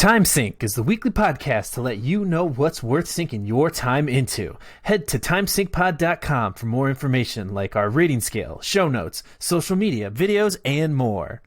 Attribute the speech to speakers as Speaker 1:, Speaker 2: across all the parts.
Speaker 1: Time Sync is the weekly podcast to let you know what's worth sinking your time into. Head to timesyncpod.com for more information like our rating scale, show notes, social media, videos, and more.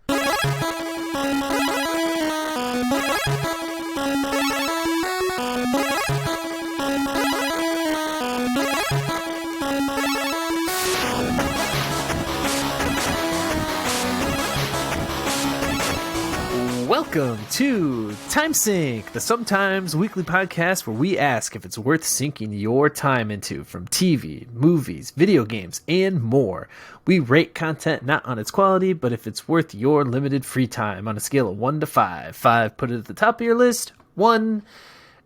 Speaker 1: Welcome to Time Sync, the sometimes weekly podcast where we ask if it's worth sinking your time into from TV, movies, video games, and more. We rate content not on its quality, but if it's worth your limited free time on a scale of 1 to 5. 5, put it at the top of your list. 1,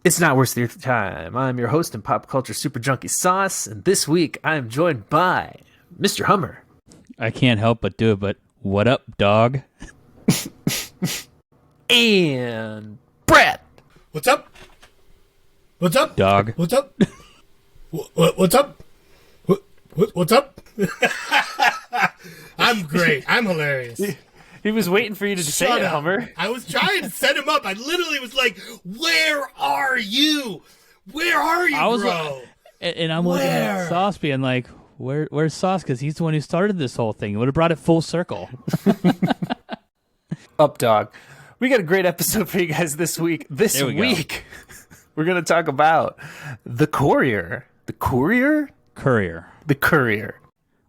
Speaker 1: it's not worth your time. I'm your host and pop culture super junkie Sauce, and this week I am joined by Mr. Hummer.
Speaker 2: I can't help but do it, but what up, dog?
Speaker 1: And Brad.
Speaker 3: What's up? What's up?
Speaker 2: Dog.
Speaker 3: What's up? What's up? What's up? I'm great. I'm hilarious.
Speaker 1: He was waiting for you to say it, Hummer.
Speaker 3: I was trying to set him up. I literally was like, where are you? Where are you, bro?
Speaker 2: And I'm looking at Sauce being like, where's Sauce? Because he's the one who started this whole thing. He would have brought it full circle.
Speaker 1: Up, dog. We got a great episode for you guys this week. This week, we're going to talk about The Courier. The Courier?
Speaker 2: Courier.
Speaker 1: The Courier.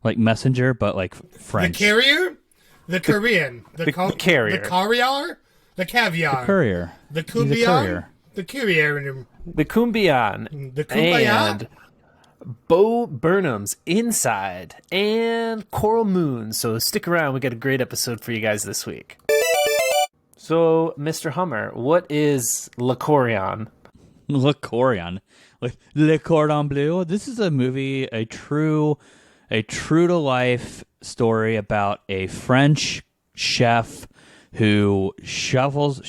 Speaker 2: Like messenger, but like French.
Speaker 3: The carrier? The Korean.
Speaker 1: The carrier.
Speaker 3: The caviar? The caviar.
Speaker 2: The courier.
Speaker 3: The kumbiyan? The courier.
Speaker 1: The Kumbiyan.
Speaker 3: The kumbaya?
Speaker 1: And Burnham's Inside. And Coral Moon. So stick around. We got a great episode for you guys this week. So, Mr. Hummer, what is Le Courier?
Speaker 2: Le Courier. Le Cordon Bleu. This is a movie, a true to life story about a French chef who shuttles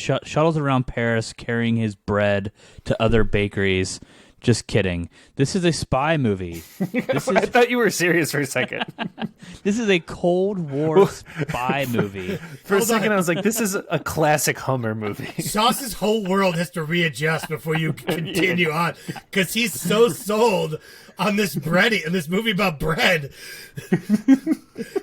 Speaker 2: around Paris carrying his bread to other bakeries. Just kidding. This is a spy movie.
Speaker 1: I thought you were serious for a second.
Speaker 2: This is a Cold War spy movie.
Speaker 1: For a second, I was like, this is a classic Hummer movie.
Speaker 3: Sauce's whole world has to readjust before you continue on, because he's so sold on this movie about bread.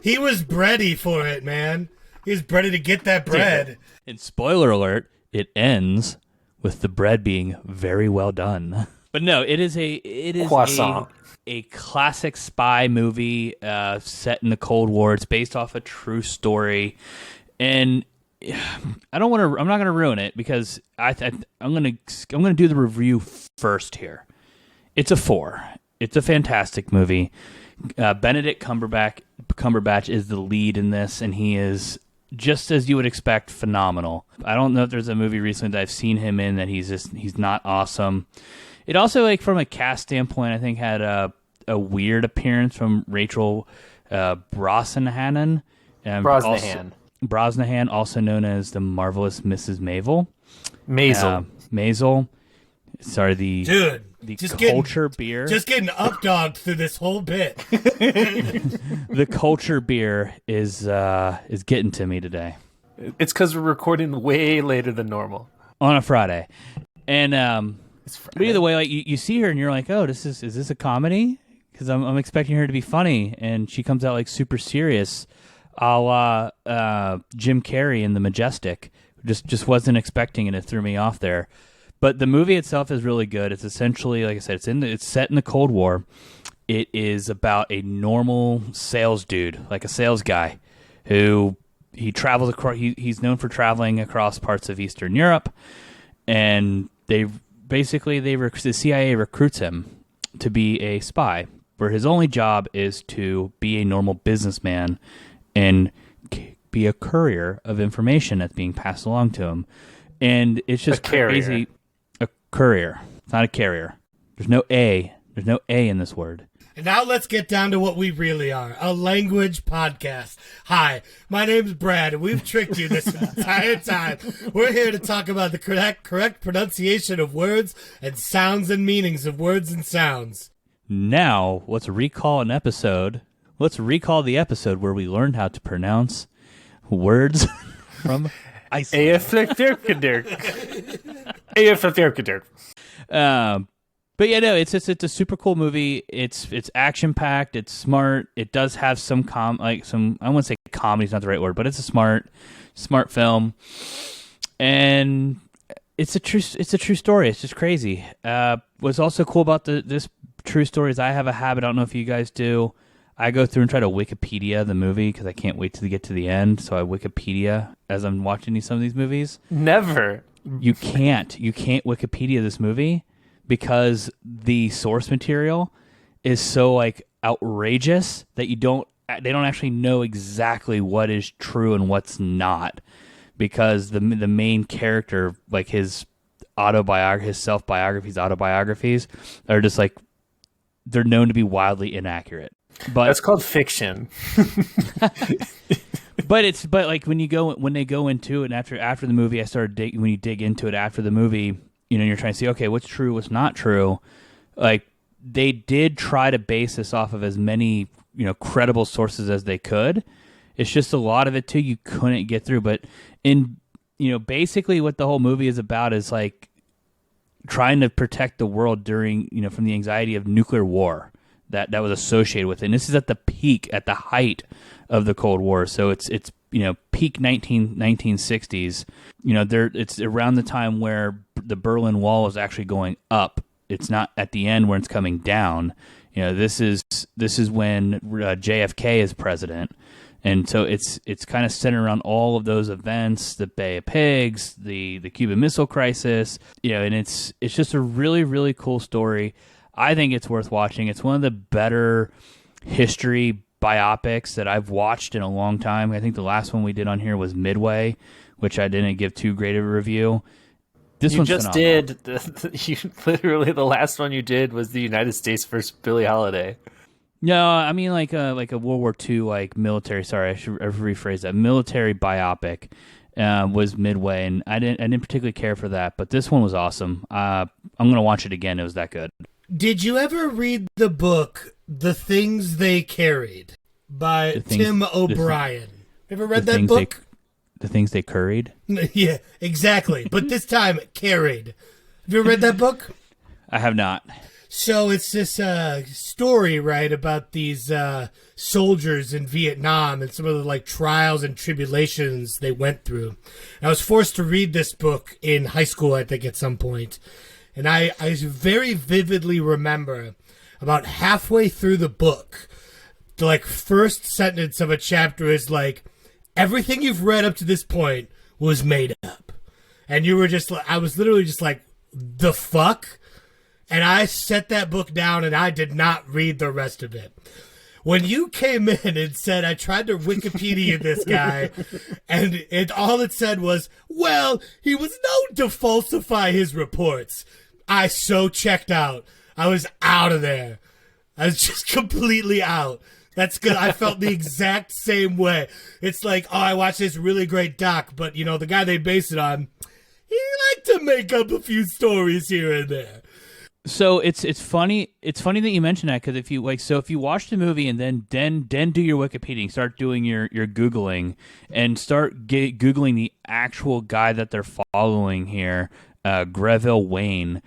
Speaker 3: He was bready for it, man. He was bready to get that bread.
Speaker 2: And spoiler alert, it ends with the bread being very well done. But no, it is a classic spy movie set in the Cold War. It's based off a true story, and I'm not going to ruin it because I'm going to do the review first here. It's a 4. It's a fantastic movie. Benedict Cumberbatch is the lead in this, and he is, just as you would expect, phenomenal. I don't know if there's a movie recently that I've seen him in that he's not awesome. It also, like, from a cast standpoint, I think had a weird appearance from Rachel Brosnahan. Brosnahan, also known as the marvelous Mrs. Maisel. Sorry, the culture beer.
Speaker 3: Just getting updogged through this whole bit.
Speaker 2: The culture beer is getting to me today.
Speaker 1: It's because we're recording way later than normal
Speaker 2: on a Friday, and but either way, like you see her and you're like, oh, is this a comedy? Because I'm expecting her to be funny, and she comes out like super serious, a la Jim Carrey in The Majestic. Just wasn't expecting it. It threw me off there. But the movie itself is really good. It's essentially, like I said, it's set in the Cold War. It is about a normal sales dude, like a sales guy, who he travels across. He's known for traveling across parts of Eastern Europe, and the CIA recruits him to be a spy, where his only job is to be a normal businessman and be a courier of information that's being passed along to him. And it's just crazy. A courier. It's not a carrier. There's no A in this word.
Speaker 3: And now let's get down to what we really are, a language podcast. Hi, my name's Brad, and we've tricked you this entire time. We're here to talk about the correct pronunciation of words and sounds and meanings of words and sounds.
Speaker 2: Now, let's recall the episode where we learned how to pronounce words from Iceland. But yeah, no, it's a super cool movie. It's action packed. It's smart. It does have some I wouldn't say comedy is not the right word, but it's a smart film, and it's a true story. It's just crazy. What's also cool about this true story is I have a habit. I don't know if you guys do. I go through and try to Wikipedia the movie because I can't wait to get to the end. So I Wikipedia as I'm watching some of these movies.
Speaker 1: Never.
Speaker 2: You can't Wikipedia this movie because the source material is so like outrageous that they don't actually know exactly what is true and what's not, because the main character, like his self-biographies, autobiographies are just like, they're known to be wildly inaccurate. But
Speaker 1: that's called fiction.
Speaker 2: but like when they go into it, and after the movie, when you dig into it after the movie, you're trying to see, okay, what's true, what's not true. Like, they did try to base this off of as many credible sources as they could. It's just a lot of it too you couldn't get through. But basically what the whole movie is about is like trying to protect the world during from the anxiety of nuclear war that was associated with it. And this is at the height of the Cold War. So it's peak 1960s. It's around the time where the Berlin Wall is actually going up. It's not at the end where it's coming down. This is when JFK is president. And so it's kind of centered around all of those events, the Bay of Pigs, the Cuban Missile Crisis, and it's just a really, really cool story. I think it's worth watching. It's one of the better history biopics that I've watched in a long time. I think the last one we did on here was Midway, which I didn't give too great of a review. This one's phenomenal.
Speaker 1: Literally the last one you did was the United States versus Billie Holiday.
Speaker 2: No, I mean like a World War II like military. Sorry, I should rephrase that. Military biopic was Midway, and I didn't particularly care for that, but this one was awesome. I'm gonna watch it again. It was that good.
Speaker 3: Did you ever read the book "The Things They Carried" by Tim O'Brien? Ever read that book?
Speaker 2: The Things They Curried?
Speaker 3: Yeah, exactly. But this time, carried. Have you ever read that book?
Speaker 2: I have not.
Speaker 3: So it's this story, right, about these soldiers in Vietnam and some of the like trials and tribulations they went through. And I was forced to read this book in high school, I think, at some point. And I very vividly remember about halfway through the book, the like first sentence of a chapter is like, everything you've read up to this point was made up. And you were just like, I was literally just like, the fuck? And I set that book down and I did not read the rest of it. When you came in and said, I tried to Wikipedia this guy, and all it said was, well, he was known to falsify his reports. I so checked out. I was out of there. I was just completely out. That's good. I felt the exact same way. It's like, oh, I watched this really great doc, but, the guy they base it on, he liked to make up a few stories here and there.
Speaker 2: So it's funny. It's funny that you mention that, because if you watch the movie and then do your Wikipedia, start doing your Googling, and start Googling the actual guy that they're following here, Greville Wayne,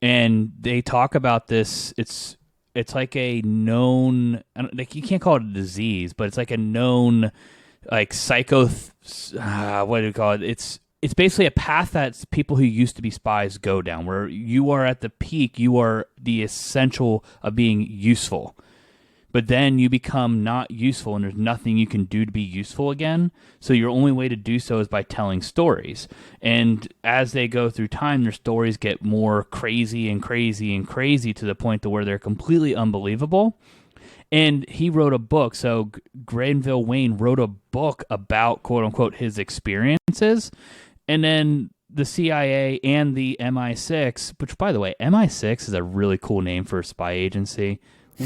Speaker 2: and they talk about this. It's like a known, like, you can't call it a disease, but it's like a known, like, what do you call it? It's basically a path that people who used to be spies go down, where you are at the peak, you are the essential of being useful. But then you become not useful, and there's nothing you can do to be useful again. So your only way to do so is by telling stories. And as they go through time, their stories get more crazy and crazy and crazy, to the point to where they're completely unbelievable. And he wrote a book. So Granville Wayne wrote a book about, quote unquote, his experiences. And then the CIA and the MI6, which, by the way, MI6 is a really cool name for a spy agency.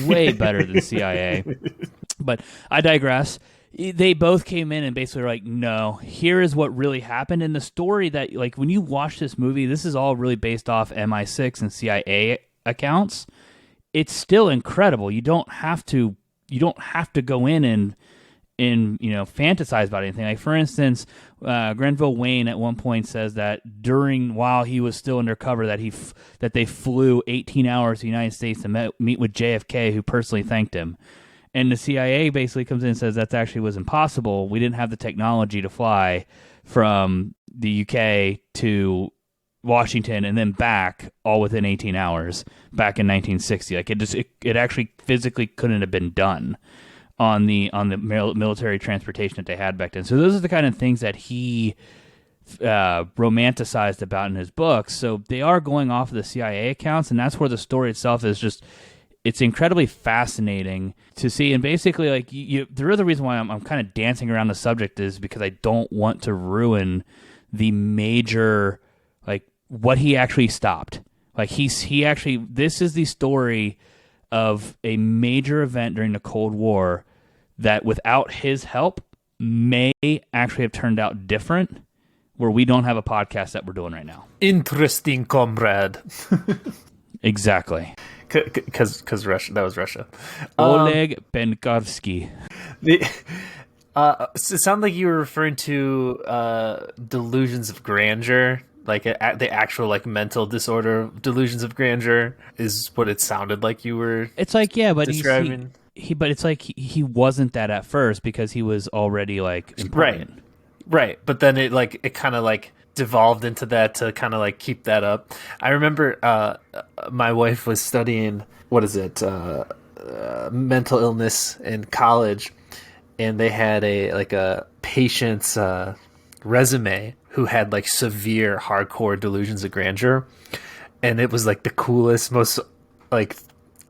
Speaker 2: Way better than CIA. But I digress. They both came in and basically were like, no, here is what really happened. And the story that, like, when you watch this movie, this is all really based off MI6 and CIA accounts. It's still incredible. You don't have to go in fantasize about anything. Like, for instance, Grenville Wayne at one point says that while he was still undercover, that they flew 18 hours to the United States to meet with JFK, who personally thanked him. And the CIA basically comes in and says that actually was impossible. We didn't have the technology to fly from the UK to Washington and then back all within 18 hours back in 1960. Like, it actually physically couldn't have been done on the military transportation that they had back then. So those are the kind of things that he romanticized about in his books. So they are going off of the CIA accounts, and that's where the story itself is just, it's incredibly fascinating to see. And basically, like, the other reason why I'm kind of dancing around the subject is because I don't want to ruin the major, like, what he actually stopped. Like, he actually, this is the story of a major event during the Cold War that without his help may actually have turned out different, where we don't have a podcast that we're doing right now.
Speaker 1: Interesting, comrade.
Speaker 2: Exactly.
Speaker 1: Because Russia, that was Russia.
Speaker 2: Oleg Penkovsky.
Speaker 1: It sounded like you were referring to delusions of grandeur, like the actual like mental disorder. Delusions of grandeur is what it sounded like you were.
Speaker 2: It's like, yeah, but
Speaker 1: describing.
Speaker 2: But it's like he wasn't that at first because he was already like important.
Speaker 1: Right. But then it kind of like devolved into that to kind of like keep that up. I remember my wife was studying mental illness in college, and they had a patient's resume who had like severe hardcore delusions of grandeur, and it was like the coolest, most like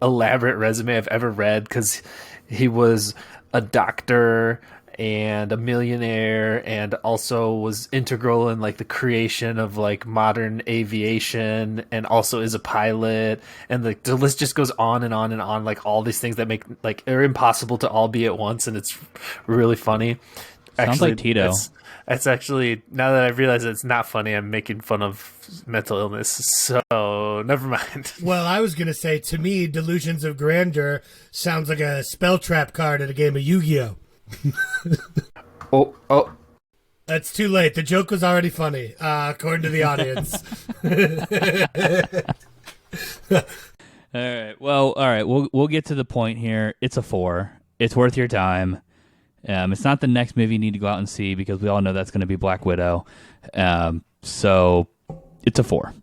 Speaker 1: elaborate resume I've ever read, because he was a doctor and a millionaire, and also was integral in like the creation of like modern aviation, and also is a pilot, and the list just goes on and on and on, like all these things that make like are impossible to all be at once, and it's really funny.
Speaker 2: Sounds
Speaker 1: actually,
Speaker 2: like Tito.
Speaker 1: That's actually, now that I realize it's not funny, I'm making fun of mental illness, so never mind.
Speaker 3: Well, I was going to say, to me, Delusions of Grandeur sounds like a spell trap card at a game of Yu-Gi-Oh!
Speaker 1: Oh.
Speaker 3: That's too late. The joke was already funny, according to the audience.
Speaker 2: All right. We'll get to the point here. It's a 4. It's worth your time. It's not the next movie you need to go out and see, because we all know that's going to be Black Widow. So it's a 4.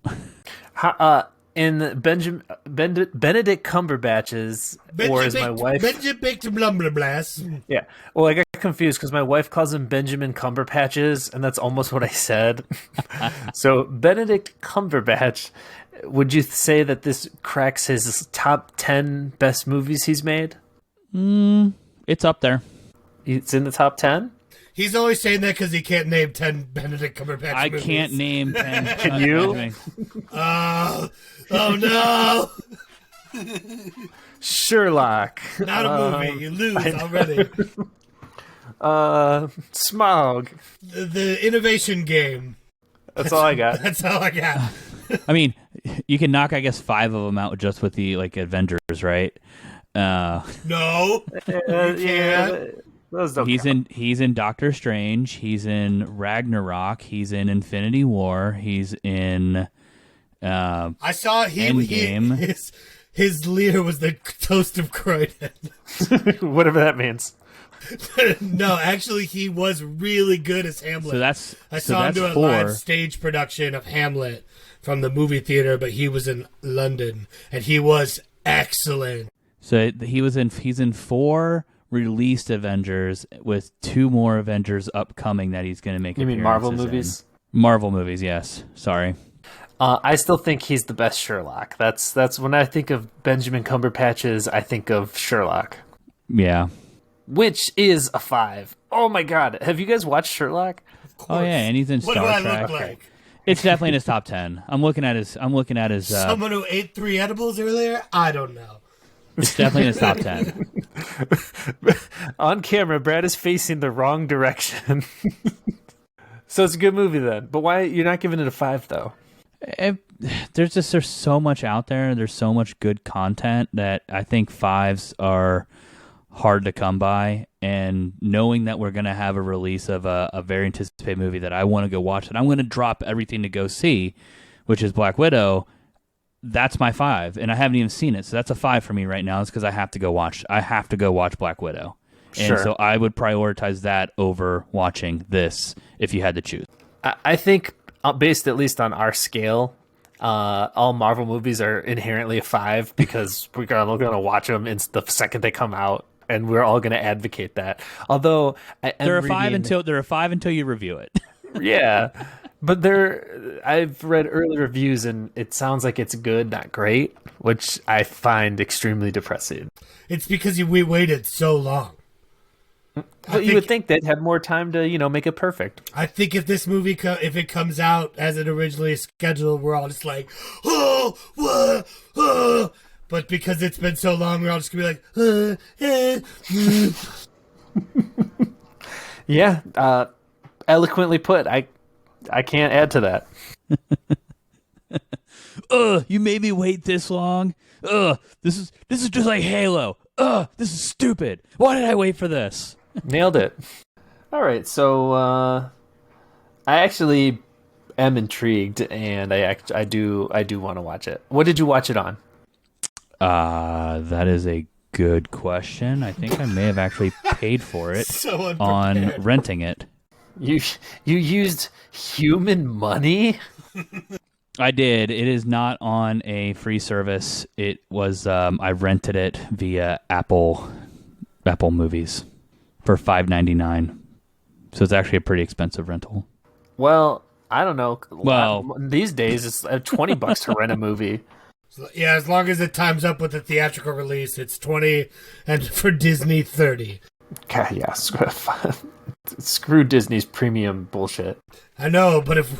Speaker 1: In Benedict Cumberbatch's, or as my wife... Yeah. Well, I got confused because my wife calls him Benjamin Cumberpatches, and that's almost what I said. So Benedict Cumberbatch, would you say that this cracks his top 10 best movies he's made?
Speaker 2: It's up there.
Speaker 1: It's in the top 10?
Speaker 3: He's always saying that because he can't name 10 Benedict Cumberbatch
Speaker 2: I
Speaker 3: movies.
Speaker 2: can't name 10.
Speaker 1: Can you?
Speaker 3: Oh no!
Speaker 1: Sherlock.
Speaker 3: Not a movie. You lose already.
Speaker 1: Smog.
Speaker 3: The Innovation Game.
Speaker 1: That's all I got.
Speaker 3: That's all I got.
Speaker 2: I mean, you can knock, I guess, 5 of them out just with the like Avengers, right?
Speaker 3: No.
Speaker 1: Yeah. Those don't count.
Speaker 2: He's in Doctor Strange. He's in Ragnarok. He's in Infinity War. He's in.
Speaker 3: I saw
Speaker 2: Endgame.
Speaker 3: His leader was the Toast of Croydon.
Speaker 1: Whatever that means.
Speaker 3: No, actually, he was really good as Hamlet. I saw him do a
Speaker 2: 4.
Speaker 3: live stage production of Hamlet from the movie theater, but he was in London, and he was excellent.
Speaker 2: So he's in 4 released Avengers, with 2 more Avengers upcoming that he's going to make.
Speaker 1: You mean Marvel movies?
Speaker 2: Marvel movies, yes. Sorry.
Speaker 1: I still think he's the best Sherlock. That's when I think of Benjamin Cumberpatches, I think of Sherlock.
Speaker 2: Yeah.
Speaker 1: Which is a 5. Oh my god. Have you guys watched Sherlock?
Speaker 2: Oh yeah, and he's in Star Trek.
Speaker 3: What do I look like?
Speaker 2: It's definitely in his top 10. I'm looking at his
Speaker 3: Someone who ate 3 edibles earlier? I don't know.
Speaker 2: It's definitely in his top 10.
Speaker 1: On camera, Brad is facing the wrong direction. So it's a good movie then. But why you're not giving it a 5 though?
Speaker 2: There's so much out there. There's so much good content that I think 5s are hard to come by, and knowing that we're going to have a release of a very anticipated movie that I want to go watch, and I'm going to drop everything to go see, which is Black Widow. That's my 5, and I haven't even seen it, so that's a 5 for me right now. It's because I have to go watch Black Widow, and so I would prioritize that over watching this if you had to choose.
Speaker 1: I think, based at least on our scale, all Marvel movies are inherently a 5 because we're gonna watch them in the second they come out, and we're all gonna advocate that. Although
Speaker 2: they're a 5 until you review it.
Speaker 1: Yeah, but I've read early reviews, and it sounds like it's good, not great, which I find extremely depressing.
Speaker 3: It's because we waited so long.
Speaker 1: But you would think they'd have more time to, make it perfect.
Speaker 3: I think if this movie, if it comes out as it originally scheduled, we're all just like, oh, what, oh. But because it's been so long, we're all just going to be like,
Speaker 1: Yeah, eloquently put. I can't add to that.
Speaker 2: You made me wait this long. This is just like Halo. This is stupid. Why did I wait for this?
Speaker 1: Nailed it. All right, so I actually am intrigued, and I do want to watch it. What did you watch it on?
Speaker 2: That is a good question. I think I may have actually paid for it on renting it.
Speaker 1: You used human money?
Speaker 2: I did. It is not on a free service. It was I rented it via Apple Movies for $5.99. So it's actually a pretty expensive rental.
Speaker 1: Well, I don't know.
Speaker 2: Well,
Speaker 1: these days it's $20 to rent a movie.
Speaker 3: Yeah, as long as it times up with the theatrical release, it's 20, and for Disney, 30.
Speaker 1: God, yeah, screw Disney's premium bullshit.
Speaker 3: I know, but if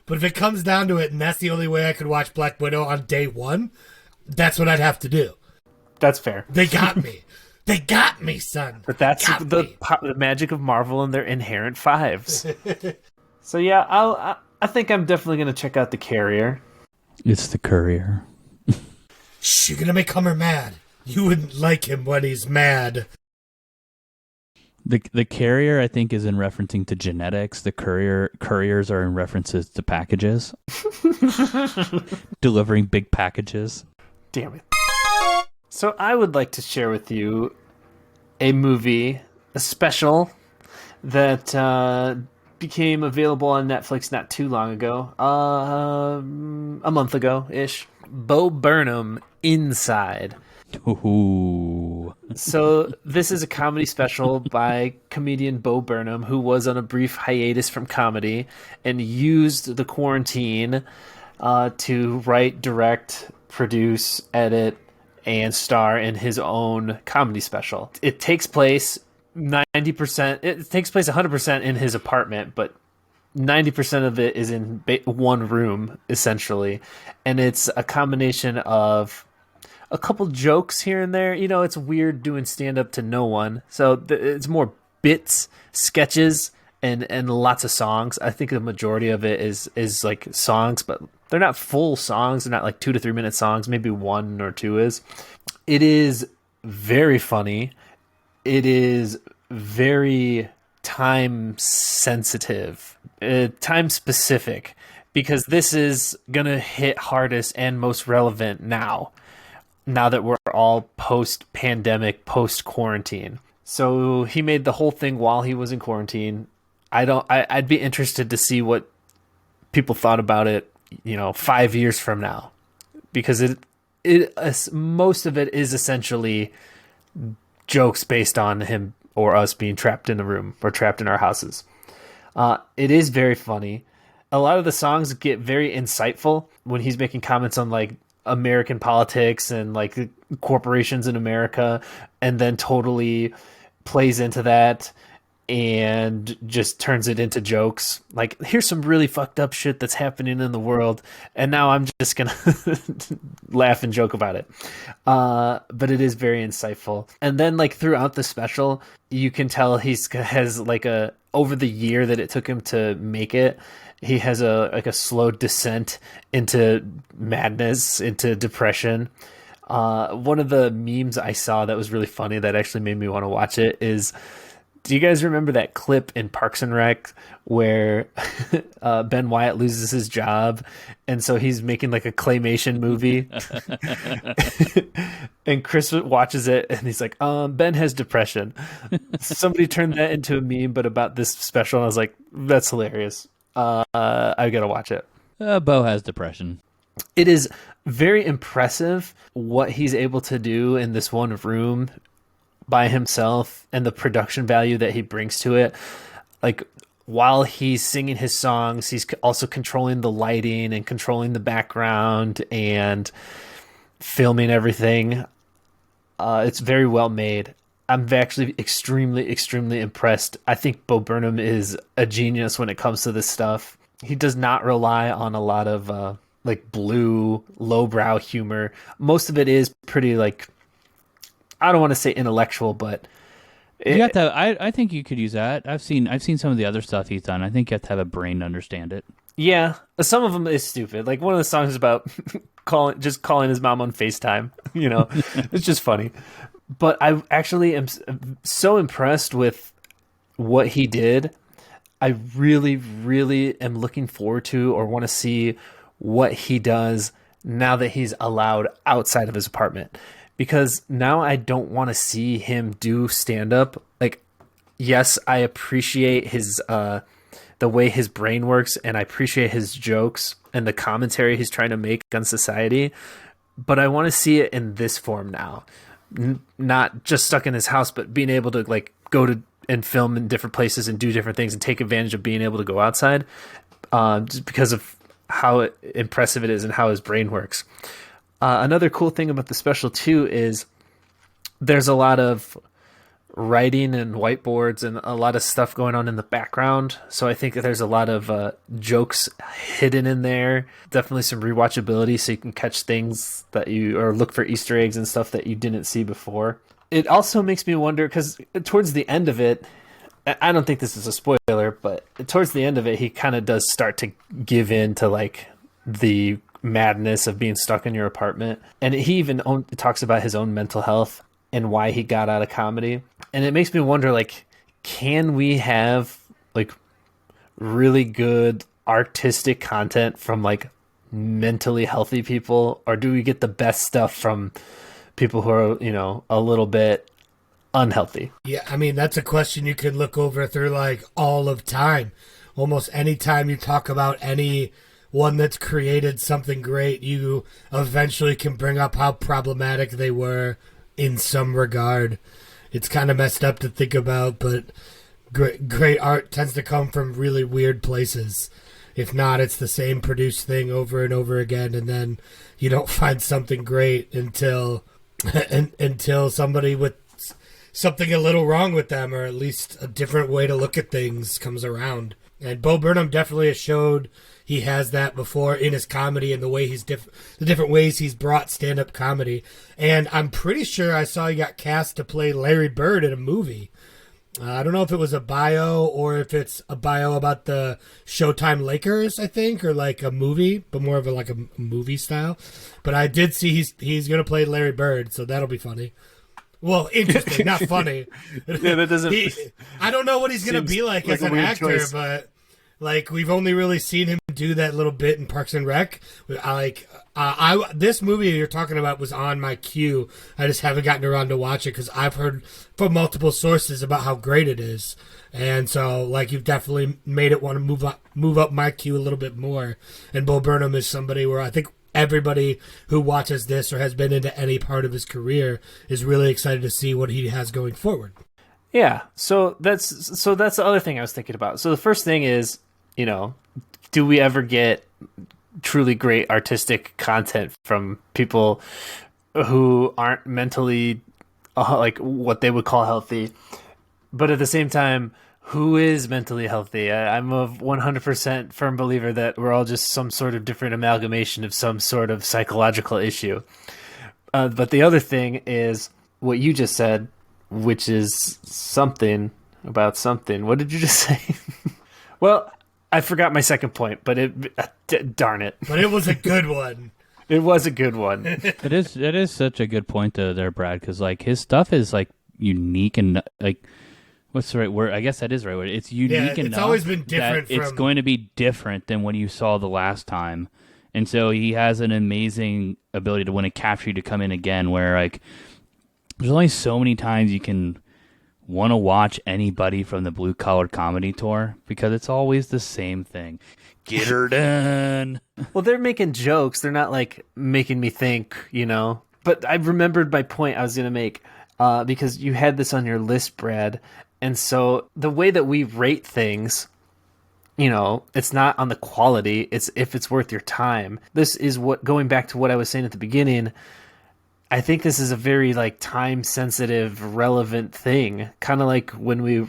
Speaker 3: it comes down to it, and that's the only way I could watch Black Widow on day one, that's what I'd have to do.
Speaker 1: That's fair.
Speaker 3: They got me. They got me, son.
Speaker 1: But that's the magic of Marvel and their inherent 5s. So yeah, I think I'm definitely going to check out The Carrier.
Speaker 2: It's The Courier.
Speaker 3: Shh, you're going to make Hummer mad. You wouldn't like him when he's mad.
Speaker 2: The Carrier, I think, is in referencing to genetics. The couriers are in references to packages. Delivering big packages.
Speaker 1: Damn it. So I would like to share with you a movie, a special, that became available on Netflix not too long ago. A month ago-ish. Bo Burnham Inside.
Speaker 2: Ooh.
Speaker 1: So this is a comedy special by comedian Bo Burnham, who was on a brief hiatus from comedy and used the quarantine to write, direct, produce, edit, and star in his own comedy special. It takes place 90%. It takes place 100% in his apartment, but 90% of it is in one room, essentially, and it's a combination of a couple jokes here and there. It's weird doing stand-up to no one, so it's more bits, sketches, and lots of songs. I think the majority of it is like songs, but they're not full songs. They're not like 2 to 3 minute songs. Maybe 1 or 2 is. It is very funny. It is very time sensitive, time specific, because this is gonna hit hardest and most relevant now that we're all post-pandemic, post-quarantine. So he made the whole thing while he was in quarantine. I'd be interested to see what people thought about it, 5 years from now, because most of it is essentially jokes based on him or us being trapped in a room or trapped in our houses. It is very funny. A lot of the songs get very insightful when he's making comments on like American politics and like corporations in America, and then totally plays into that and just turns it into jokes. Like, here's some really fucked up shit that's happening in the world, and now I'm just gonna laugh and joke about it. But it is very insightful. And then like throughout the special, you can tell has like over the year that it took him to make it, he has a slow descent into madness, into depression. One of the memes I saw that was really funny that actually made me want to watch it is, do you guys remember that clip in Parks and Rec where Ben Wyatt loses his job, and so he's making like a claymation movie, and Chris watches it and he's like, Ben has depression. Somebody turned that into a meme, but about this special, and I was like, that's hilarious. I gotta watch it.
Speaker 2: Bo has depression.
Speaker 1: It is very impressive what he's able to do in this one room by himself, and the production value that he brings to it. Like, while he's singing his songs, he's also controlling the lighting and controlling the background and filming everything. It's very well made. I'm actually extremely, extremely impressed. I think Bo Burnham is a genius when it comes to this stuff. He does not rely on a lot of like blue, lowbrow humor. Most of it is pretty, like, I don't want to say intellectual, but
Speaker 2: you have to. I think you could use that. I've seen some of the other stuff he's done. I think you have to have a brain to understand it.
Speaker 1: Yeah, some of them is stupid. Like, one of the songs is about calling his mom on FaceTime. You know, it's just funny. But I actually am so impressed with what he did. I really, really am looking forward to, or want to see, what he does now that he's allowed outside of his apartment. Because now I don't want to see him do stand-up. Like, yes, I appreciate his the way his brain works, and I appreciate his jokes and the commentary he's trying to make on society. But I want to see it in this form now. Not just stuck in his house, but being able to, like, go to and film in different places and do different things and take advantage of being able to go outside, just because of how impressive it is and how his brain works. Another cool thing about the special too is there's a lot of writing and whiteboards and a lot of stuff going on in the background. So I think that there's a lot of jokes hidden in there. Definitely some rewatchability, so you can catch things that or look for Easter eggs and stuff that you didn't see before. It also makes me wonder, because towards the end of it, I don't think this is a spoiler, but towards the end of it, he kind of does start to give in to, like, the madness of being stuck in your apartment. And he even talks about his own mental health and why he got out of comedy. And it makes me wonder, like, can we have, like, really good artistic content from, like, mentally healthy people? Or do we get the best stuff from people who are, you know, a little bit unhealthy?
Speaker 3: Yeah, I mean, that's a question you could look over through, like, all of time. Almost any time you talk about any one that's created something great, you eventually can bring up how problematic they were in some regard. It's kind of messed up to think about, but great art tends to come from really weird places. If not, it's the same produced thing over and over again, and then you don't find something great until somebody with something a little wrong with them, or at least a different way to look at things, comes around. And Bo Burnham definitely has showed he has that before in his comedy, and the way the different ways he's brought stand-up comedy. And I'm pretty sure I saw he got cast to play Larry Bird in a movie. I don't know if it was a bio or if it's a bio about the Showtime Lakers, I think, or like a movie, but more of a movie style. But I did see he's going to play Larry Bird, so that'll be funny. Well, interesting, not funny.
Speaker 1: Yeah, that doesn't.
Speaker 3: I don't know what he's going to be like as an actor, choice. But like, we've only really seen him do that little bit in Parks and Rec. This movie you're talking about was on my queue. I just haven't gotten around to watch it because I've heard from multiple sources about how great it is, and so, like, you've definitely made it want to move up my queue a little bit more. And Bo Burnham is somebody where I think everybody who watches this or has been into any part of his career is really excited to see what he has going forward.
Speaker 1: Yeah, so that's the other thing I was thinking about. So the first thing is, you know, do we ever get truly great artistic content from people who aren't mentally like what they would call healthy? But at the same time, who is mentally healthy? I'm a 100% firm believer that we're all just some sort of different amalgamation of some sort of psychological issue. But the other thing is what you just said, which is something about something. What did you just say? Well, I forgot my second point, but darn it.
Speaker 3: But it was a good one.
Speaker 1: It was a good one.
Speaker 2: It is such a good point there, Brad, because like his stuff is like unique and like what's the right word? I guess that is the right word. It's unique enough.
Speaker 3: It's always been different.
Speaker 2: It's going to be different than what you saw the last time, and so he has an amazing ability to want to capture you to come in again. Where like there's only so many times you can want to watch anybody from the Blue Collar Comedy Tour because it's always the same thing. Get her done.
Speaker 1: Well, they're making jokes. They're not like making me think, you know. But I remembered my point I was going to make because you had this on your list, Brad. And so the way that we rate things, you know, it's not on the quality. It's if it's worth your time. This is what, going back to what I was saying at the beginning, I think this is a very like time sensitive, relevant thing. Kind of like when we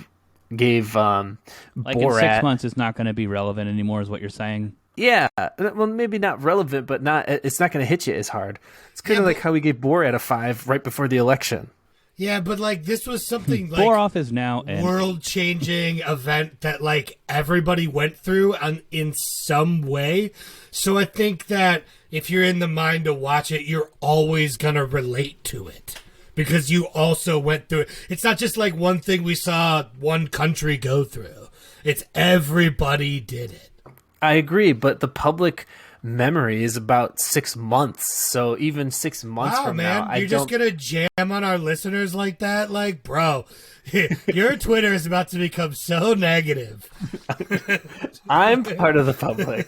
Speaker 1: gave like Borat.
Speaker 2: In 6 months, it's not going to be relevant anymore, is what you're saying.
Speaker 1: Yeah, well, maybe not relevant, but it's not going to hit you as hard. It's kind of like how we gave Borat a 5 right before the election.
Speaker 3: Yeah, but like this was something like
Speaker 2: Bore off is now
Speaker 3: world-changing event that like everybody went through in some way. So I think that if you're in the mind to watch it, you're always gonna relate to it because you also went through it. It's not just like one thing we saw one country go through. It's everybody did it.
Speaker 1: I agree, but the public memory is about 6 months. So even 6 months from now,
Speaker 3: you're just gonna jam on our listeners like that, like, bro. Your Twitter is about to become so negative.
Speaker 1: I'm part of the public.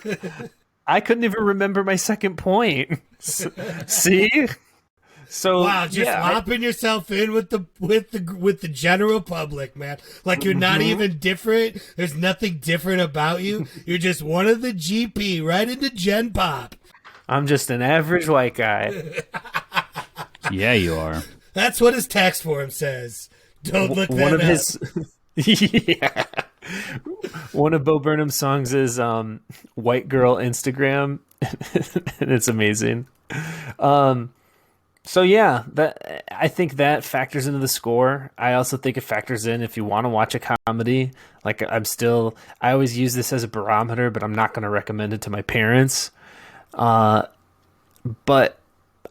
Speaker 1: I couldn't even remember my second point. See? So
Speaker 3: wow, just lopping yourself in with the general public, man. Like you're not even different. There's nothing different about you. You're just one of the GP right into Gen Pop.
Speaker 1: I'm just an average white guy.
Speaker 2: Yeah, you are.
Speaker 3: That's what his tax form says. Don't look that up.
Speaker 1: Yeah. One of Bo Burnham's songs is White Girl Instagram, and it's amazing. So yeah, I think that factors into the score. I also think it factors in if you want to watch a comedy. Like I always use this as a barometer, but I'm not going to recommend it to my parents. But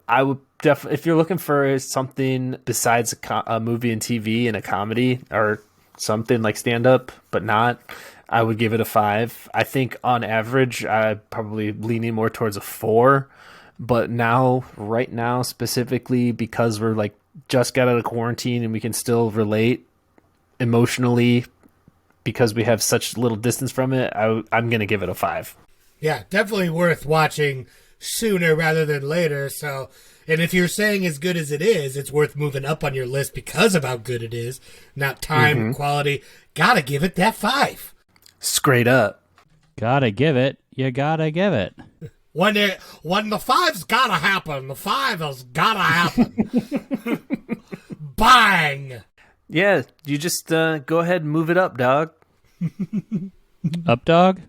Speaker 1: I would definitely, if you're looking for something besides a movie and TV and a comedy or something like stand-up, but not, I would give it a 5. I think on average, I'm probably leaning more towards a 4. But right now, specifically because we're like just got out of quarantine and we can still relate emotionally because we have such little distance from it, I'm going to give it a 5.
Speaker 3: Yeah, definitely worth watching sooner rather than later. So, and if you're saying as good as it is, it's worth moving up on your list because of how good it is, not time, quality. Gotta give it that 5.
Speaker 1: Straight up.
Speaker 2: Gotta give it. You gotta give it.
Speaker 3: When the 5's gotta happen, the 5 has gotta happen. Bang!
Speaker 1: Yeah, you just go ahead and move it up, dog.
Speaker 2: Up, dog?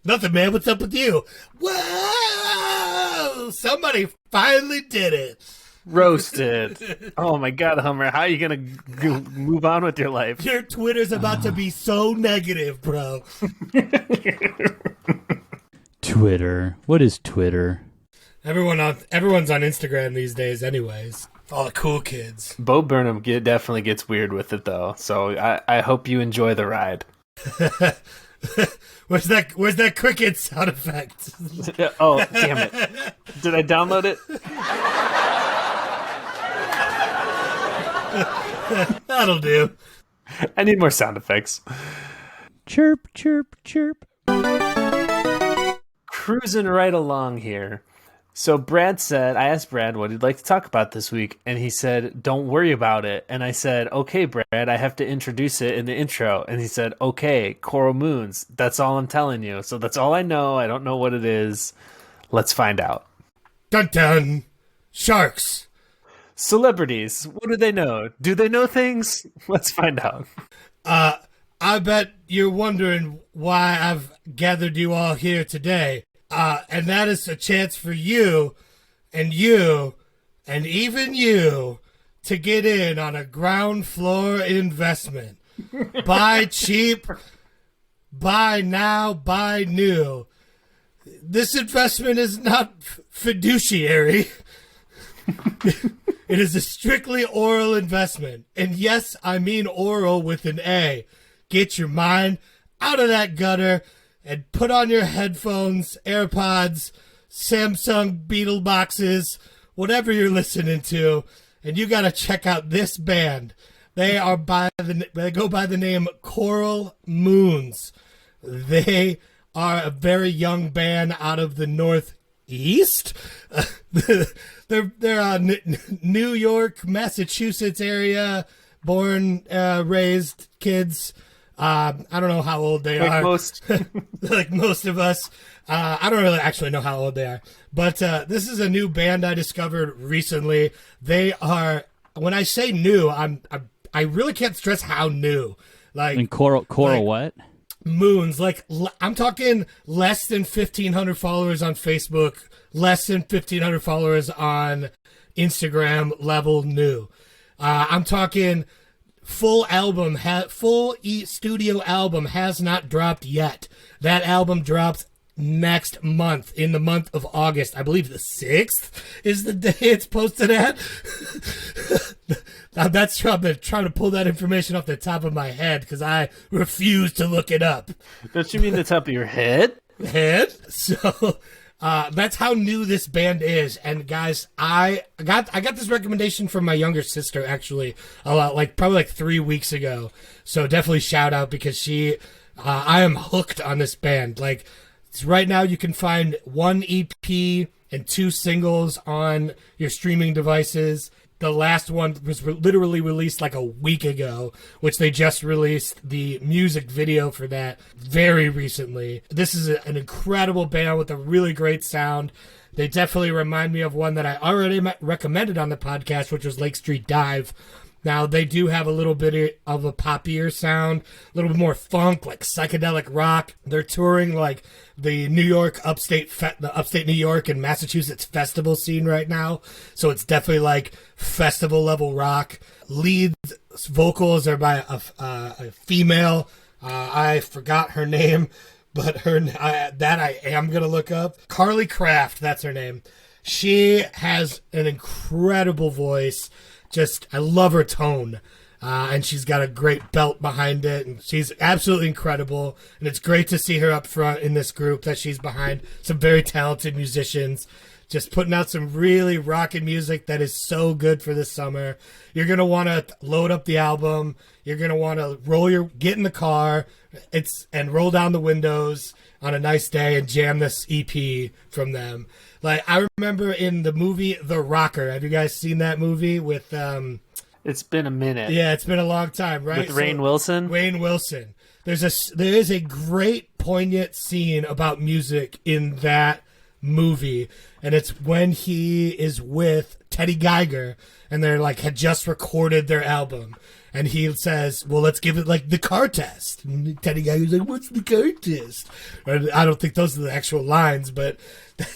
Speaker 3: Nothing, man. What's up with you? Whoa! Somebody finally did it.
Speaker 1: Roasted. Oh my God, Hummer. How are you going to move on with your life?
Speaker 3: Your Twitter's about to be so negative, bro.
Speaker 2: Twitter. What is Twitter?
Speaker 3: Everyone's on Instagram these days anyways. All the cool kids.
Speaker 1: Bo Burnham definitely gets weird with it, though. So I hope you enjoy the ride.
Speaker 3: Where's that cricket sound effect?
Speaker 1: Oh, damn it. Did I download it?
Speaker 3: That'll do.
Speaker 1: I need more sound effects.
Speaker 2: Chirp, chirp, chirp.
Speaker 1: Cruising right along here. So I asked Brad what he'd like to talk about this week, and he said, don't worry about it. And I said, okay, Brad, I have to introduce it in the intro. And he said, okay, Coral Moons. That's all I'm telling you. So that's all I know. I don't know what it is. Let's find out.
Speaker 3: Dun dun. Sharks.
Speaker 1: Celebrities. What do they know? Do they know things? Let's find out.
Speaker 3: I bet you're wondering why I've gathered you all here today. And that is a chance for you, and even you, to get in on a ground floor investment. Buy cheap, buy now, buy new. This investment is not fiduciary. It is a strictly oral investment. And yes, I mean oral with an A. Get your mind out of that gutter and put on your headphones, AirPods, Samsung Beetle boxes, whatever you're listening to, and you got to check out this band. They go by the name Coral Moons. They are a very young band out of the Northeast. They're New York, Massachusetts area, born, raised kids. I don't know how old they are. Like most of us. I don't really actually know how old they are. But this is a new band I discovered recently. They are, when I say new, I really can't stress how new. Like,
Speaker 2: and Coral
Speaker 3: like,
Speaker 2: what?
Speaker 3: Moons. Like, I'm talking less than 1,500 followers on Facebook, less than 1,500 followers on Instagram level new. I'm talking full studio album has not dropped yet. That album drops next month, in the month of August. I believe the 6th is the day it's posted at. That's I've been trying to pull that information off the top of my head because I refuse to look it up.
Speaker 1: Don't you mean the top of your head?
Speaker 3: So that's how new this band is. And guys, I got this recommendation from my younger sister actually, probably 3 weeks ago. So definitely shout out because I am hooked on this band. Like, right now you can find 1 EP and 2 singles on your streaming devices. The last one was literally released like a week ago, which they just released the music video for that very recently. This is an incredible band with a really great sound. They definitely remind me of one that I already recommended on the podcast, which was Lake Street Dive. Now, they do have a little bit of a poppier sound, a little bit more funk, like psychedelic rock. They're touring like the New York upstate New York and Massachusetts festival scene right now. So it's definitely like festival level rock. Lead vocals are by a female. I forgot her name, but I am going to look up. Carly Craft, that's her name. She has an incredible voice. I love her tone. And she's got a great belt behind it, and she's absolutely incredible. And it's great to see her up front in this group that she's behind. Some very talented musicians, just putting out some really rockin' music that is so good for this summer. You're going to want to load up the album. You're going to want to get in the car and roll down the windows on a nice day and jam this EP from them. Like, I remember in the movie The Rocker. Have you guys seen that movie with...
Speaker 1: It's been a minute.
Speaker 3: Yeah, it's been a long time, right?
Speaker 1: With Rainn Wilson?
Speaker 3: Rainn Wilson. There is a great poignant scene about music in that movie, and it's when he is with Teddy Geiger, and they're like had just recorded their album. And he says, well, let's give it like the car test. And Teddy Geiger's like, what's the car test? I don't think those are the actual lines, but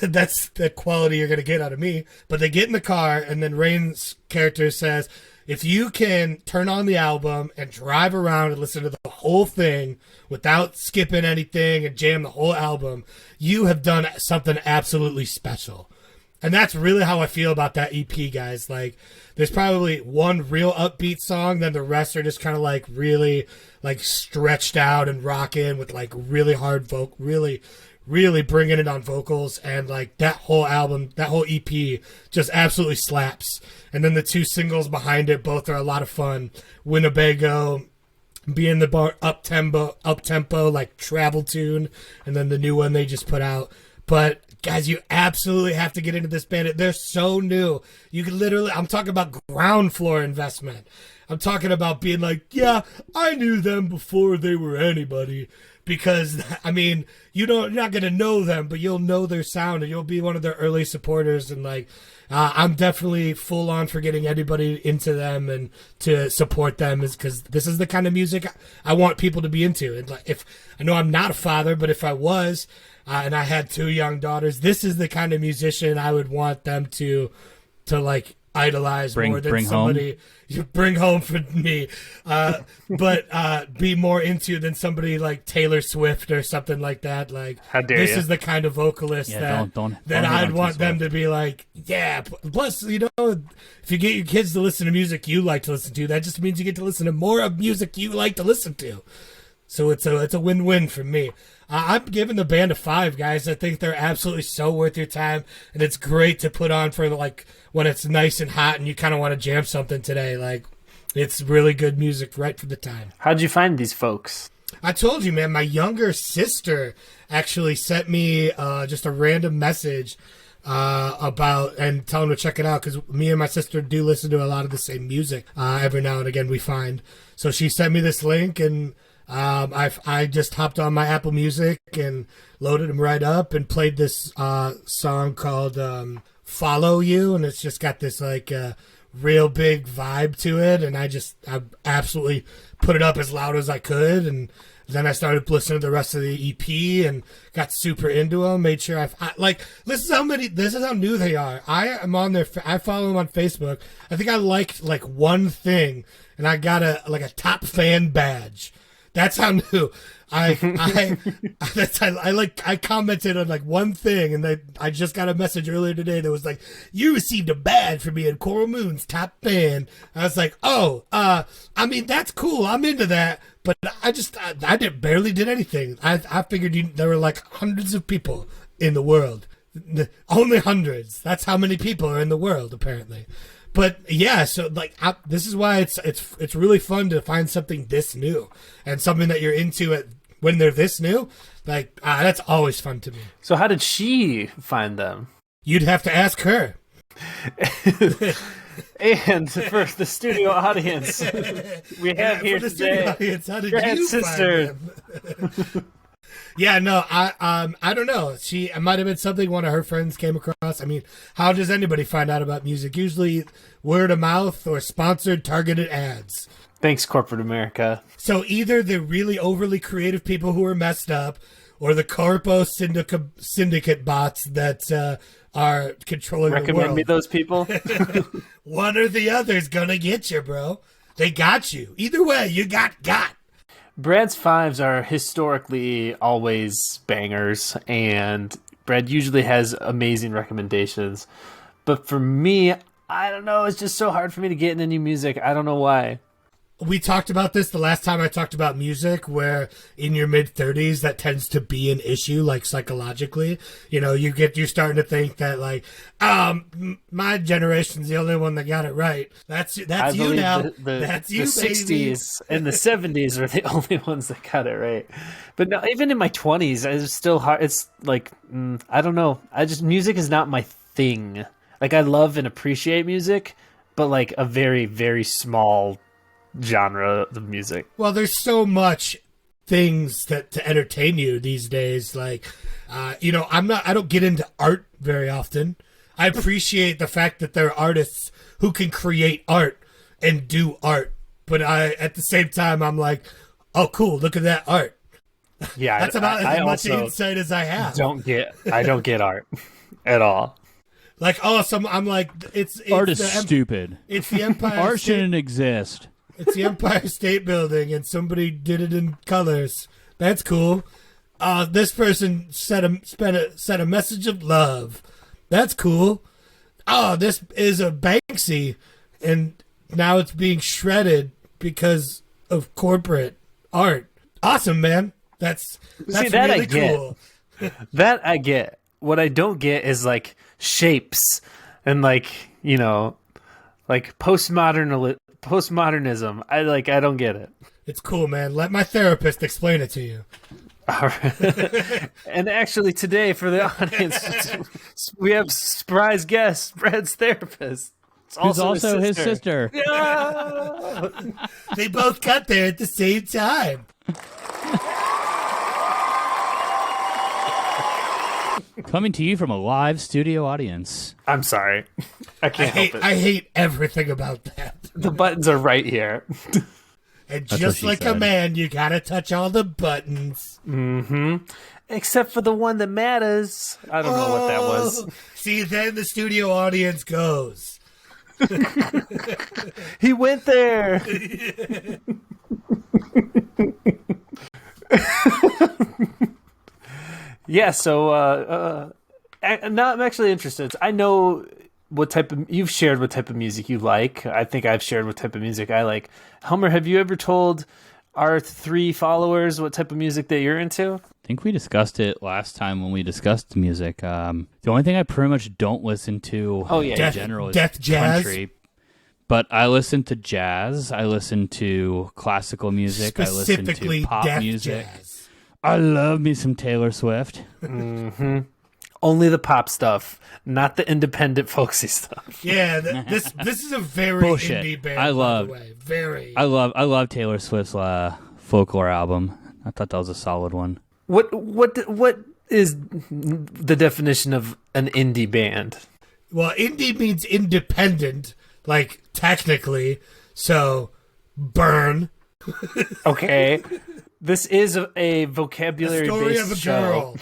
Speaker 3: that's the quality you're going to get out of me. But they get in the car, and then Rainn's character says, if you can turn on the album and drive around and listen to the whole thing without skipping anything and jam the whole album, you have done something absolutely special. And that's really how I feel about that EP, guys. Like, there's probably one real upbeat song, then the rest are just kind of like really like stretched out and rocking with like really hard really bringing it on vocals. And like that whole album, that whole EP just absolutely slaps. And then the 2 singles behind it, both are a lot of fun. Winnebago being the bar up tempo like travel tune, and then the new one they just put out. But guys, you absolutely have to get into this band. They're so new. You can I'm talking about ground floor investment. I'm talking about being like, yeah, I knew them before they were anybody. Because, I mean, you're not going to know them, but you'll know their sound, and you'll be one of their early supporters. And, like, I'm definitely full on for getting anybody into them and to support them, is because this is the kind of music I want people to be into. And like, if I know I'm not a father, but if I was, and I had 2 young daughters, this is the kind of musician I would want them to like idolize more than
Speaker 2: bring
Speaker 3: somebody you bring home for me, but be more into than somebody like Taylor Swift or something like that. Like,
Speaker 1: how dare
Speaker 3: this
Speaker 1: you?
Speaker 3: is the kind of vocalist that
Speaker 2: don't
Speaker 3: I'd want them to be like, yeah. Plus, you know, if you get your kids to listen to music you like to listen to, that just means you get to listen to more of music you like to listen to. So it's a win-win for me. I'm giving the band a 5, guys. I think they're absolutely so worth your time, and it's great to put on for like when it's nice and hot and you kind of want to jam something today. Like, it's really good music right from the time.
Speaker 1: How'd you find these folks?
Speaker 3: I told you, man. My younger sister actually sent me just a random message about and telling her to check it out, because me and my sister do listen to a lot of the same music. Every now and again we find. So she sent me this link, and I just hopped on my Apple Music and loaded them right up and played this song called Follow You, and it's just got this like real big vibe to it, and I absolutely put it up as loud as I could, and then I started listening to the rest of the EP and got super into them. Made sure I like, this is how new they are. I am on their, I follow them on Facebook. I think I liked like one thing, and I got a top fan badge. That's how new. I commented on like one thing, and I just got a message earlier today that was like, you received a badge for being Coral Moon's top fan. I was like, oh, I mean, that's cool. I'm into that. But I barely did anything. I figured there were like hundreds of people in the world. Only hundreds. That's how many people are in the world, apparently. But yeah, so like this is why it's really fun to find something this new and something that you're into when they're this new. Like that's always fun to me.
Speaker 1: So how did she find them?
Speaker 3: You'd have to ask her.
Speaker 1: And for the studio audience, we have here today
Speaker 3: audience, how did
Speaker 1: Grant's
Speaker 3: you
Speaker 1: sister.
Speaker 3: Find them? Yeah, no, I don't know. It might have been something one of her friends came across. I mean, how does anybody find out about music? Usually word of mouth or sponsored targeted ads.
Speaker 1: Thanks, corporate America.
Speaker 3: So either the really overly creative people who are messed up, or the corpo syndicate bots that are controlling the world.
Speaker 1: Recommend me those people.
Speaker 3: One or the other's gonna get you, bro. They got you. Either way, you got.
Speaker 1: Brad's 5s are historically always bangers, and Brad usually has amazing recommendations. But for me, I don't know, it's just so hard for me to get into new music. I don't know why.
Speaker 3: We talked about this the last time I talked about music, where in your mid-30s that tends to be an issue, like psychologically. You know, you're starting to think that like, my generation's the only one that got it right. That's you now. That's you,
Speaker 1: the
Speaker 3: baby.
Speaker 1: 60s and the 70s are the only ones that got it right. But no, even in my 20s, it's still hard. It's like, I don't know. Music is not my thing. Like, I love and appreciate music, but like a very, very small genre of music.
Speaker 3: Well, there's so much things to entertain you these days. Like, I don't get into art very often. I appreciate the fact that there are artists who can create art and do art, but at the same time, I'm like, oh, cool, look at that art.
Speaker 1: Yeah,
Speaker 3: that's about as much insight as I have.
Speaker 1: I don't get art at all.
Speaker 3: Like, I'm like, it's
Speaker 2: art is stupid.
Speaker 3: It's the Empire.
Speaker 2: Art shouldn't exist.
Speaker 3: It's the Empire State Building, and somebody did it in colors. That's cool. This person sent a message of love. That's cool. Oh, this is a Banksy, and now it's being shredded because of corporate art. Awesome, man. That's
Speaker 1: See, that
Speaker 3: really
Speaker 1: I get.
Speaker 3: cool.
Speaker 1: That I get. What I don't get is like shapes and like, you know, like postmodernism. I don't get it.
Speaker 3: It's cool, man. Let my therapist explain it to you.
Speaker 1: All right. And actually today for the audience, we have surprise guest, Brad's therapist. It's
Speaker 2: Who's also his sister.
Speaker 1: Yeah.
Speaker 3: They both got there at the same time.
Speaker 2: Coming to you from a live studio audience.
Speaker 1: I'm sorry. I can't help it.
Speaker 3: I hate everything about that.
Speaker 1: The buttons are right here.
Speaker 3: And
Speaker 2: That's
Speaker 3: just like
Speaker 2: said.
Speaker 3: a man, you gotta touch all the buttons.
Speaker 1: Mm-hmm. Except for the one that matters. I don't know what that was.
Speaker 3: See, then the studio audience goes.
Speaker 1: He went there. Yeah, so now I'm actually interested. I know you've shared what type of music you like. I think I've shared what type of music I like. Helmer, have you ever told our 3 followers what type of music that you're into?
Speaker 2: I think we discussed it last time when we discussed music. The only thing I pretty much don't listen to in general is
Speaker 3: death jazz.
Speaker 2: Country. But I listen to jazz. I listen to classical music. I listen to pop music.
Speaker 3: Jazz.
Speaker 2: I love me some Taylor Swift.
Speaker 1: Mm-hmm. Only the pop stuff, not the independent folksy stuff.
Speaker 3: Yeah, this is a very
Speaker 2: Bullshit.
Speaker 3: indie band.
Speaker 2: I love,
Speaker 3: by the way. Very.
Speaker 2: I love Taylor Swift's folklore album. I thought that was a solid one.
Speaker 1: What is the definition of an indie band?
Speaker 3: Well, indie means independent, like technically. So, burn.
Speaker 1: Okay. This is a vocabulary
Speaker 3: story
Speaker 1: based
Speaker 3: of a
Speaker 1: show.
Speaker 3: girl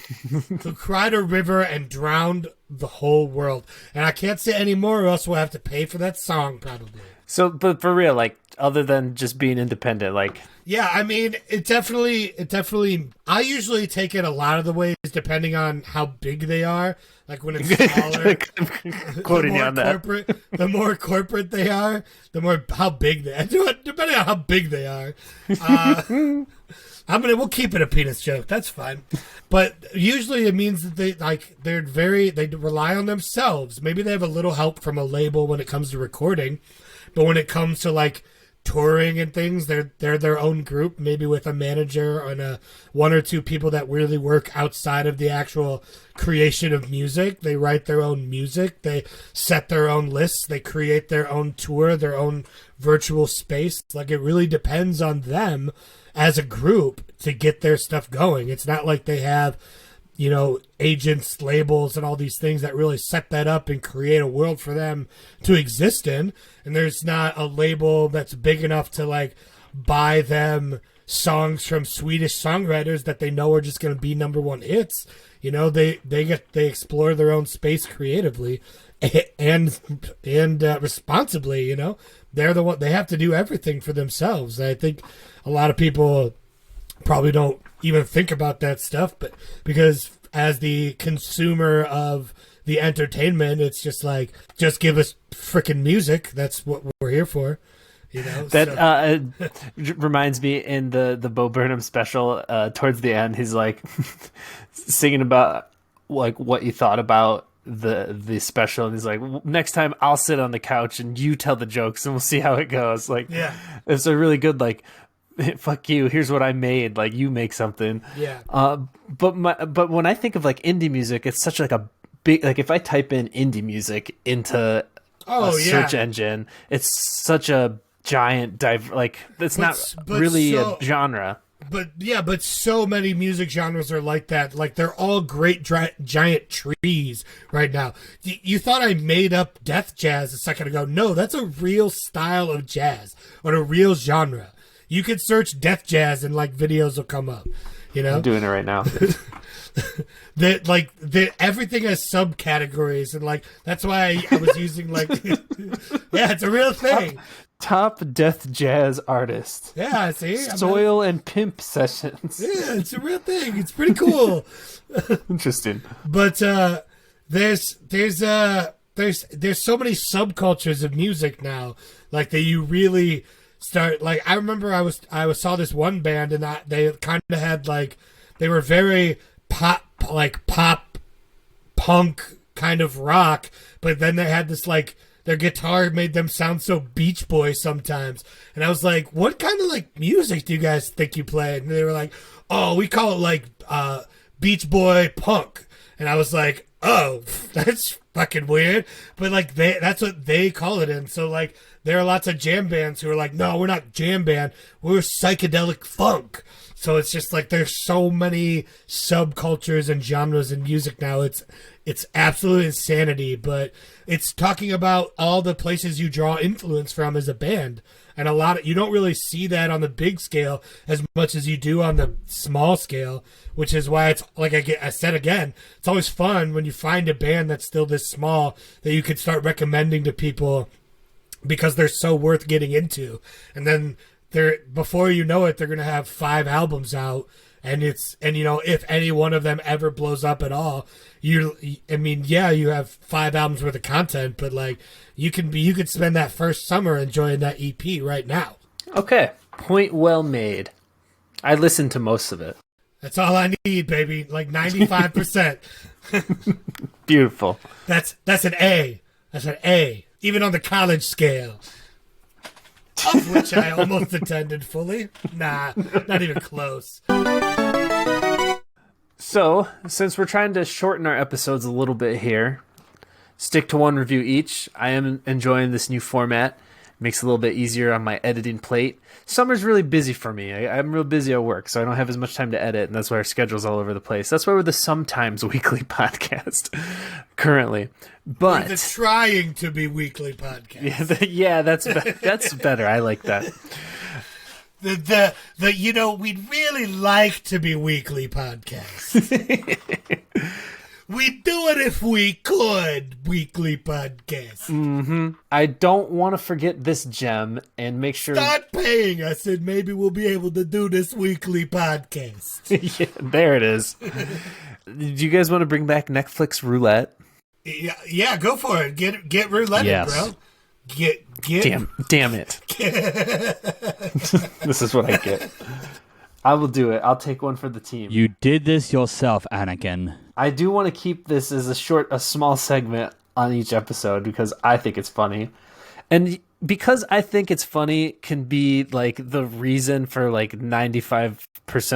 Speaker 3: who cried a river and drowned the whole world. And I can't say any more, or else we'll have to pay for that song, probably.
Speaker 1: So, but for real, like, other than just being independent, like...
Speaker 3: Yeah, I mean, it definitely, I usually take it a lot of the ways, depending on how big they are. Like, when it's smaller,
Speaker 1: quoting you on that.
Speaker 3: The more corporate they are, the more how big they are. Depending on how big they are. We'll keep it a penis joke. That's fine. But usually it means that they rely on themselves. Maybe they have a little help from a label when it comes to recording, but when it comes to like touring and things, they're their own group, maybe with a manager and one or two people that really work outside of the actual creation of music. They write their own music. They set their own lists. They create their own tour, their own virtual space. Like, it really depends on them as a group to get their stuff going. It's not like they have, agents, labels, and all these things that really set that up and create a world for them to exist in. And there's not a label that's big enough to like buy them songs from Swedish songwriters that they know are just going to be #1 hits. They explore their own space creatively and responsibly. They're the one, they have to do everything for themselves. I think a lot of people probably don't even think about that stuff, but because as the consumer of the entertainment, it's just like, just give us freaking music. That's what we're here for.
Speaker 1: Reminds me in the Bo Burnham special, towards the end, he's like singing about like what you thought about the special, and he's like, next time I'll sit on the couch and you tell the jokes and we'll see how it goes. Like, yeah, it's a really good, like, fuck you, here's what I made, like, you make something.
Speaker 3: Yeah.
Speaker 1: But when I think of like indie music, it's such like a big, like, if I type in indie music into a search engine, it's such a giant it's not really a genre.
Speaker 3: But so many music genres are like that. Like, they're all great giant trees right now. You thought I made up death jazz a second ago. No, that's a real style of jazz or a real genre. You could search death jazz and like videos will come up.
Speaker 1: I'm doing it right now.
Speaker 3: Everything has subcategories, and like that's why I was using like yeah, it's a real thing.
Speaker 1: Top death jazz artist.
Speaker 3: Yeah, see?
Speaker 1: Soil and Pimp Sessions.
Speaker 3: Yeah, it's a real thing. It's pretty cool.
Speaker 1: Interesting.
Speaker 3: But there's so many subcultures of music now, like, that you really start, like, I remember I saw this one band, and they kind of had like, they were very pop punk kind of rock, but then they had this like, their guitar made them sound so Beach Boys sometimes. And I was like, what kind of like music do you guys think you play? And they were like, oh, we call it like Beach Boy punk. And I was like, oh, that's fucking weird. But like, that's what they call it. And so like, there are lots of jam bands who are like, no, we're not jam band, we're psychedelic funk. So it's just like, there's so many subcultures and genres in music now. It's absolute insanity, but it's talking about all the places you draw influence from as a band. And you don't really see that on the big scale as much as you do on the small scale, which is why it's like I said again, it's always fun when you find a band that's still this small that you could start recommending to people because they're so worth getting into. And then before you know it, they're going to have 5 albums out. And if any one of them ever blows up at all, you have 5 albums worth of content, but like you could spend that first summer enjoying that EP right now.
Speaker 1: Okay. Point well made. I listened to most of it.
Speaker 3: That's all I need, baby. Like 95%.
Speaker 1: Beautiful.
Speaker 3: That's an A. That's an A. Even on the college scale. Of which I almost attended fully. Nah, not even close.
Speaker 1: So, since we're trying to shorten our episodes a little bit here, stick to 1 review each. I am enjoying this new format. Makes it a little bit easier on my editing plate. Summer's really busy for me. I'm real busy at work, so I don't have as much time to edit, and that's why our schedule's all over the place. That's why we're the Sometimes Weekly Podcast currently. But
Speaker 3: we're the trying to be weekly podcast.
Speaker 1: Yeah, that's better. I like that.
Speaker 3: We'd really like to be weekly podcasts. We'd do it if we could, weekly podcast.
Speaker 1: Mm-hmm. I don't want to forget this gem and make sure...
Speaker 3: Start paying us and maybe we'll be able to do this weekly podcast.
Speaker 1: Yeah, there it is. Do you guys want to bring back Netflix Roulette?
Speaker 3: Yeah, go for it. Get roulette,
Speaker 2: yes.
Speaker 3: Bro. Get.
Speaker 1: Damn it. This is what I get. I will do it. I'll take one for the team.
Speaker 2: You did this yourself, Anakin.
Speaker 1: I do want to keep this as a small segment on each episode because I think it's funny. And because I think it's funny can be like the reason for like 95%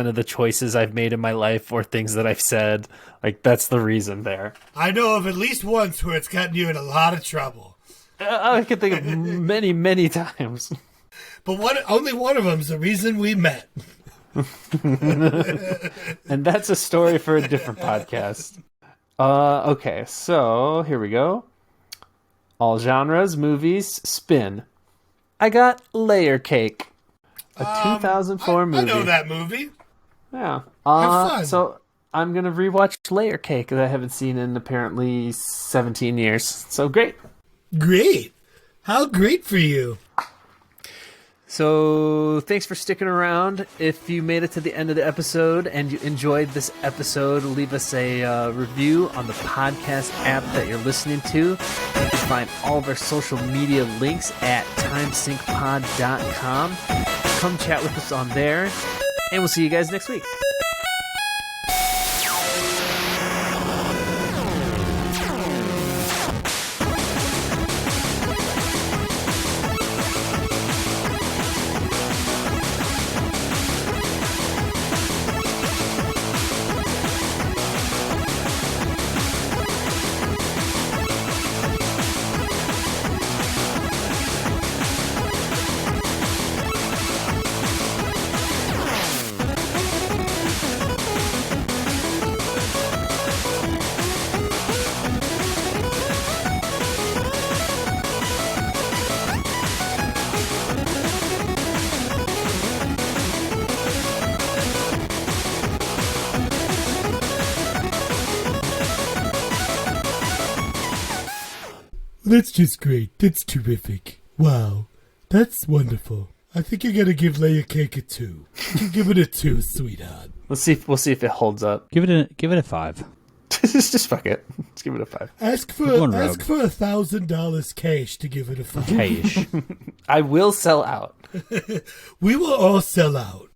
Speaker 1: of the choices I've made in my life or things that I've said. Like that's the reason there.
Speaker 3: I know of at least once where it's gotten you in a lot of trouble.
Speaker 1: I can think of many, many times.
Speaker 3: But only one of them's the reason we met.
Speaker 1: And that's a story for a different podcast. Okay, so here we go. All genres, movies, spin. I got Layer Cake, a 2004 movie.
Speaker 3: I know that movie.
Speaker 1: Yeah.
Speaker 3: Have fun.
Speaker 1: So I'm going to rewatch Layer Cake that I haven't seen in apparently 17 years. So great.
Speaker 3: Great. How great for you.
Speaker 1: So thanks for sticking around. If you made it to the end of the episode and you enjoyed this episode, leave us a review on the podcast app that you're listening to. You can find all of our social media links at timesyncpod.com. Come chat with us on there, and we'll see you guys next week.
Speaker 3: That's just great. That's terrific. Wow. That's wonderful. I think you're going to give Layer Cake a 2. You can give it a 2, sweetheart.
Speaker 1: We'll see if it holds up.
Speaker 2: Give it a 5.
Speaker 1: Just fuck it. Let's give it a 5.
Speaker 3: Ask for $1,000 cash to give it a 5.
Speaker 2: Cash.
Speaker 1: I will sell out.
Speaker 3: We will all sell out.